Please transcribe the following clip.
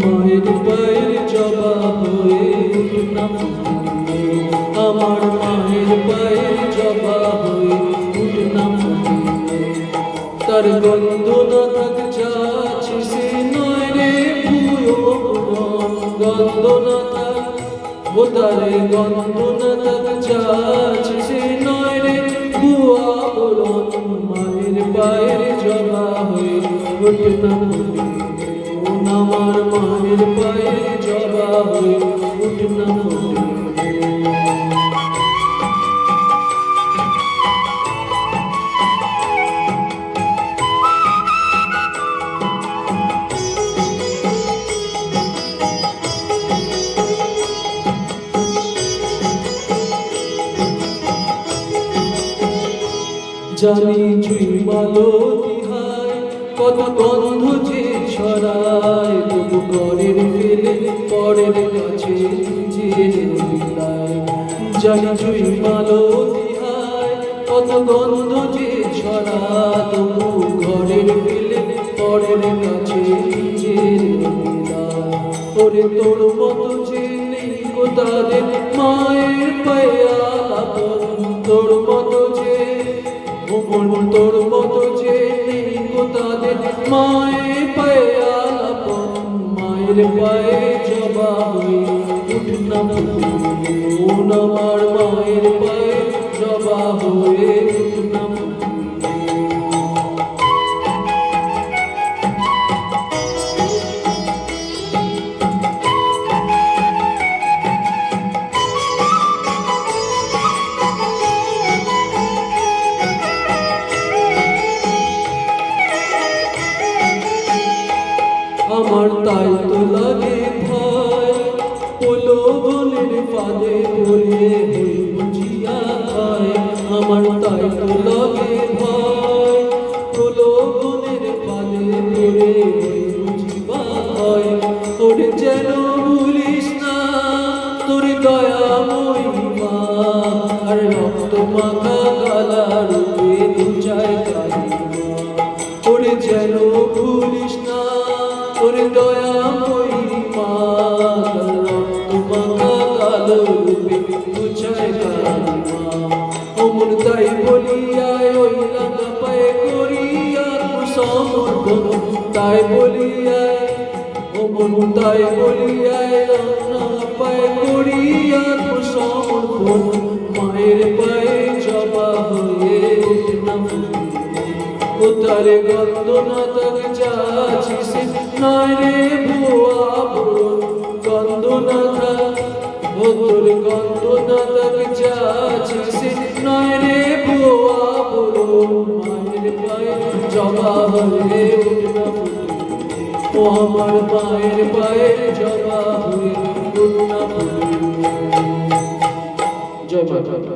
মায়ের পায়ের জবা হয়ে উঠনা ফুলে, আমার মায়ের পায়ের জবা হয়ে উঠনা ফুলে। তার গন্ধ না থাক যাচ্ছে সে নয় রে ভুয়ো গন্ধ না থাক, ও তারে গন্ধ না থাক যাচ্ছে সে নয় রে ভুয়া বরণ। মায়ের পায়ের জবা হয়ে উঠনা ফুলে, আমার মায়ের পায়ে জবা হয়ে উঠনা ফুলে। জানি জুই মালতী হায় কত গন্ধ যে ছড়ায়, তবু ঘরের ফেলে পরের কাছে নিজের বিলায়। জানি জুই মালতী হায় কত গন্ধ যে ছড়ায়, তবু ঘরের ফেলে পরের কাছে নিজের বিলায়। ওরে তোর মতো যে নেই গো তাদের মায়ের পায়ে আলাপন, তোর মতো যে তোর মতো যে নেই গো তাদের মায়ের পায়ে আলাপন। মায়ের পায়ে জবা হয়ে উঠনা ফুলে, আমার মায়ের পায়ে জবা হয়ে উঠনা ফুলে। আমার তাই তো লাগে ভয়, প্রলোভনের ফাঁদে পড়ে হই বুঝিয়া খায়। আমার তাই তো লাগে ভয়, প্রলোভনের ফাঁদে পড়ে হই বুঝিবা হয়। ওরে যেন ভুলিস না তোর দয়াময়ী মা, আর রক্ত মাখা গালা রূপে লুচায় কালিমা। ওরে যেন ভুলিস না তোর দয়াময়ী মা, রক্ত মাখা কালো রূপে লুচায় কালিমা। অমন তাই বলিয়ায় ওই রাঙা পায়ে করিয়া সমর্পণ, তাই বলিয়ায় অমন তাই বলিয়ায় রাঙা পায়ে করিয়া সমর্পণ। মায়ের পায়ে জবা হয়ে উঠনা ফুলে, ও তারে গন্ধ না থাক যাচ্ছে সে নয় রে ভুয়া বরণ। গন্ধ না থাক, ও তোর গন্ধ না থাক যাচ্ছে সে নয় রে ভুয়া বরণ। মায়ের পায়ে জবা হয়ে উঠনা ফুলে, ও আমার মায়ের পায়ে জবা হয়ে উঠনা ফুলে। জয় মাতা।